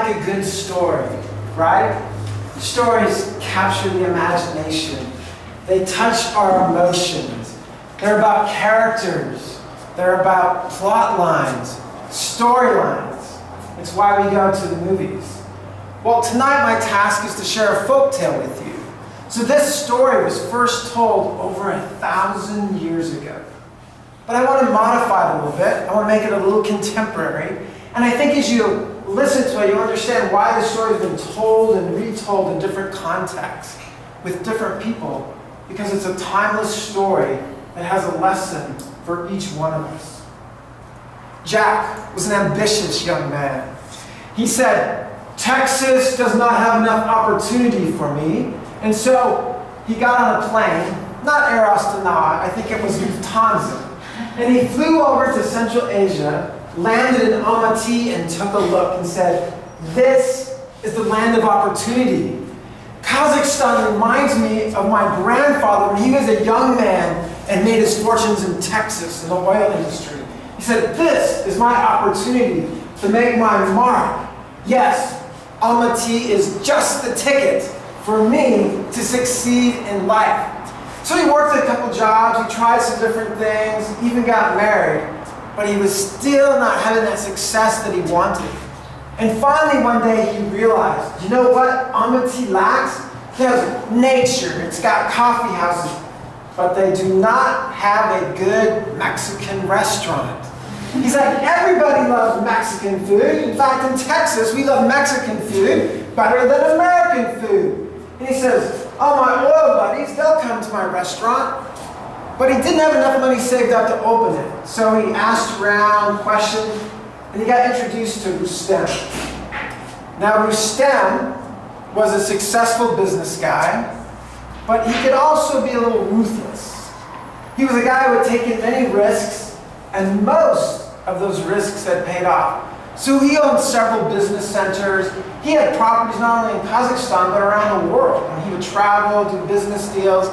like a good story, right? Stories capture the imagination. They touch our emotions. They're about characters. They're about plot lines, storylines. It's why we go to the movies. Well, tonight my task is to share a folk tale with you. So this story was first told over 1,000 years ago. But I want to modify it a little bit. I want to make it a little contemporary. And I think as you listen to it, you'll understand why the story has been told and retold in different contexts with different people. Because it's a timeless story that has a lesson for each one of us. Jack was an ambitious young man. He said, "Texas does not have enough opportunity for me." And so he got on a plane, not Air Astana, I think it was Lufthansa. And he flew over to Central Asia, landed in Almaty and took a look and said, "This is the land of opportunity. Kazakhstan reminds me of my grandfather when he was a young man and made his fortunes in Texas in the oil industry." He said, "This is my opportunity to make my mark. Yes, Almaty is just the ticket for me to succeed in life." So he worked a couple jobs, he tried some different things, even got married, but he was still not having that success that he wanted. And finally one day he realized, you know what Almaty lacks? It has nature, it's got coffee houses, but they do not have a good Mexican restaurant. He's like, everybody loves Mexican food. In fact, in Texas, we love Mexican food better than American food. And he says, "Oh, my oil buddies, they'll come to my restaurant." But he didn't have enough money saved up to open it. So he asked around, questioned, and he got introduced to Rustem. Now, Rustem was a successful business guy, but he could also be a little ruthless. He was a guy who had taken many risks, and most of those risks had paid off. So he owned several business centers. He had properties not only in Kazakhstan, but around the world. And he would travel, do business deals.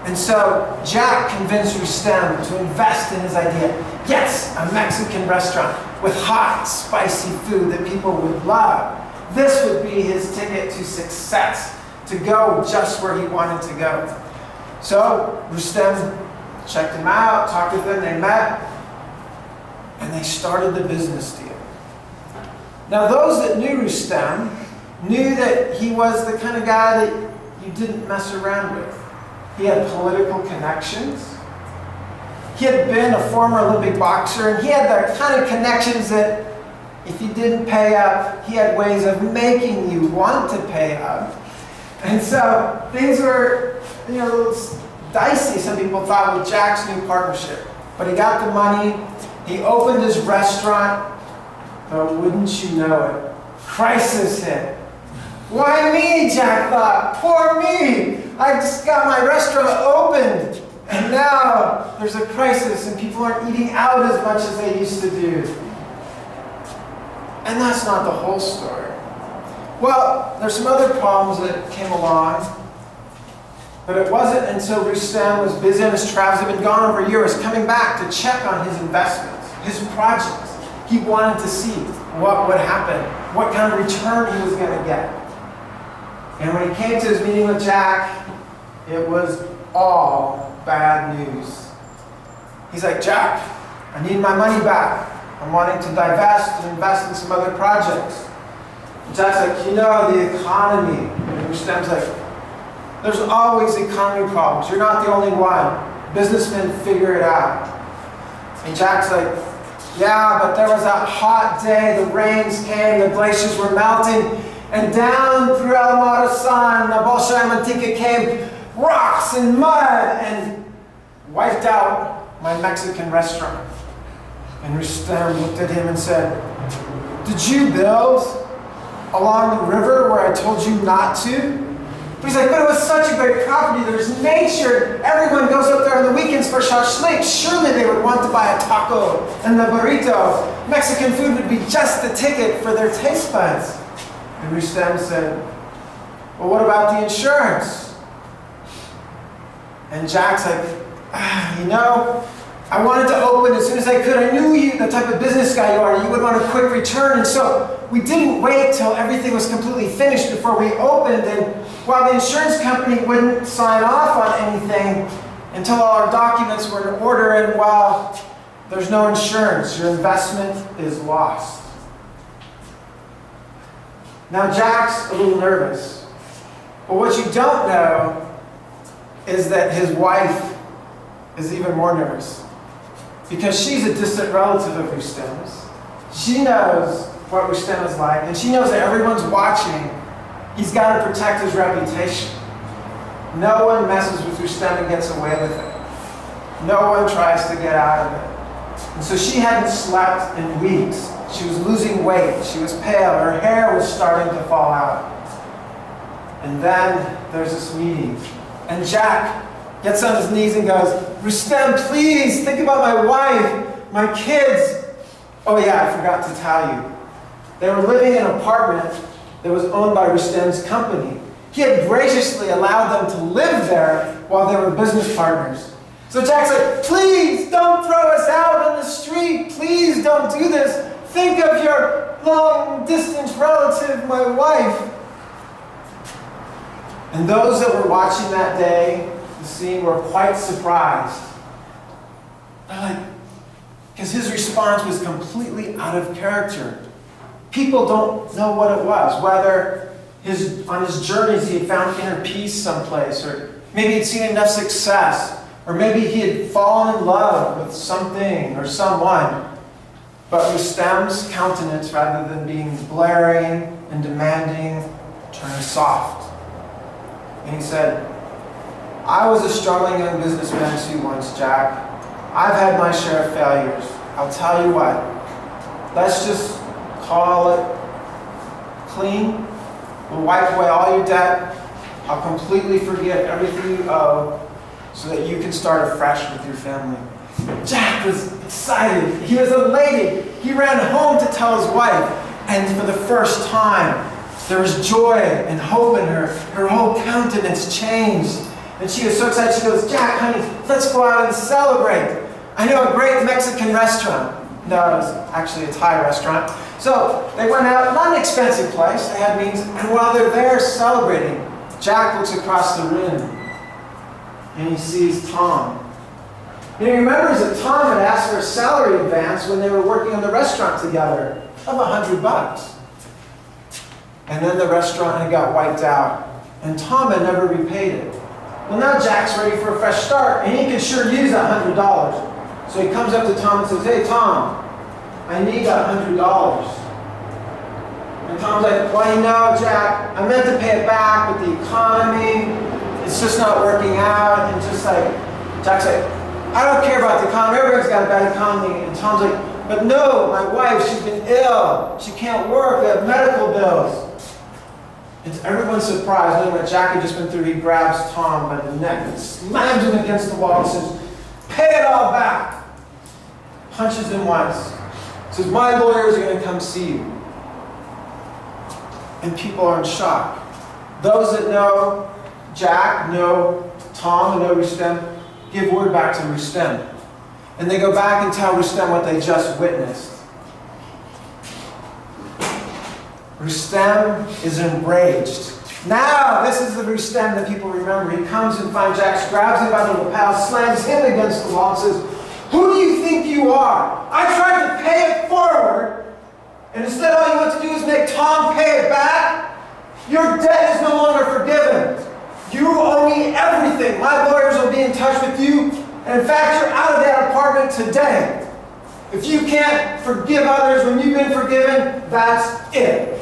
And so Jack convinced Rustem to invest in his idea. Yes, a Mexican restaurant with hot, spicy food that people would love. This would be his ticket to success, to go just where he wanted to go. So Rustem checked him out, talked with him, they met, and they started the business deal. Now those that knew Rustem knew that he was the kind of guy that you didn't mess around with. He had political connections. He had been a former Olympic boxer, and he had the kind of connections that if you didn't pay up, he had ways of making you want to pay up. And so things were, a little dicey, some people thought, with Jack's new partnership. But he got the money, he opened his restaurant, but wouldn't you know it, crisis hit. Why me, Jack thought, poor me. I just got my restaurant opened, and now there's a crisis and people aren't eating out as much as they used to do. And that's not the whole story. Well, there's some other problems that came along, but it wasn't until Rustem was busy on his travels, he'd been gone over a year, was coming back to check on his investments, his projects. He wanted to see what would happen, what kind of return he was going to get. And when he came to his meeting with Jack, it was all bad news. He's like, "Jack, I need my money back. I'm wanting to divest and invest in some other projects." And Jack's like, "The economy." And Rustem's like, "There's always economy problems. You're not the only one. Businessmen figure it out." And Jack's like, "Yeah, but there was that hot day, the rains came, the glaciers were melting, and down through Almaty the Bolshoi Mantika came rocks and mud and wiped out my Mexican restaurant." And Rustem looked at him and said, "Did you build along the river where I told you not to?" But he's like, "But it was such a great property. There's nature. Everyone goes up there on the weekends for shashlik. Surely they would want to buy a taco and the burrito. Mexican food would be just the ticket for their taste buds." And Rustem said, "Well, what about the insurance?" And Jack's like, I wanted to open as soon as I could. I knew you, the type of business guy you are, you would want a quick return. And so we didn't wait till everything was completely finished before we opened. And while the insurance company wouldn't sign off on anything until all our documents were in order, and while there's no insurance, your investment is lost. Now Jack's a little nervous. But what you don't know is that his wife is even more nervous. Because she's a distant relative of Rustem's. She knows what Rustem is like, and she knows that everyone's watching. He's got to protect his reputation. No one messes with Rustem and gets away with it. No one tries to get out of it. And so she hadn't slept in weeks. She was losing weight. She was pale. Her hair was starting to fall out. And then there's this meeting. And Jack gets on his knees and goes, Rustem, please, think about my wife, my kids. Oh yeah, I forgot to tell you. They were living in an apartment that was owned by Rustem's company. He had graciously allowed them to live there while they were business partners. So Jack's like, please don't throw us out on the street. Please don't do this. Think of your long-distance relative, my wife. And those that were watching that day, the scene, were quite surprised. They're like, because his response was completely out of character. People don't know what it was, whether on his journeys he had found inner peace someplace, or maybe he'd seen enough success, or maybe he had fallen in love with something or someone. But Rustem's countenance, rather than being blaring and demanding, turned soft. And he said, I was a struggling young businessman too once, Jack. I've had my share of failures. I'll tell you what, let's just call it clean. We'll wipe away all your debt. I'll completely forgive everything you owe so that you can start afresh with your family. Jack was excited. He was elated. He ran home to tell his wife. And for the first time, there was joy and hope in her. Her whole countenance changed. And she was so excited. She goes, Jack, honey, let's go out and celebrate. I know a great Mexican restaurant. No, it was actually a Thai restaurant. So they went out, not an expensive place. They had means. And while they're there celebrating, Jack looks across the room and he sees Tom. And he remembers that Tom had asked for a salary advance when they were working on the restaurant together of $100. And then the restaurant had got wiped out. And Tom had never repaid it. Well, now Jack's ready for a fresh start, and he could sure use $100. So he comes up to Tom and says, hey, Tom, I need $100. And Tom's like, well, you know, Jack, I meant to pay it back, but the economy, it's just not working out. And just like, Jack's like, I don't care about the economy. Everyone's got a bad economy. And Tom's like, but no, my wife, she's been ill. She can't work. We have medical bills. And to everyone's surprise, knowing what Jack had just been through, he grabs Tom by the neck and slams him against the wall and says, pay it all back. Punches him once. Says, my lawyers are going to come see you. And people are in shock. Those that know Jack, know Tom, and know Rustem, give word back to Rustem. And they go back and tell Rustem what they just witnessed. Rustem is enraged. Now, this is the Rustem that people remember. He comes and finds Jack, grabs him by the lapel, slams him against the wall, and says, who do you think you are? I tried to pay it forward, and instead all you want to do is make Tom pay it back? Your debt is no longer forgiven. You owe me everything. My lawyers will be in touch with you, and in fact, you're out of that apartment today. If you can't forgive others when you've been forgiven, that's it.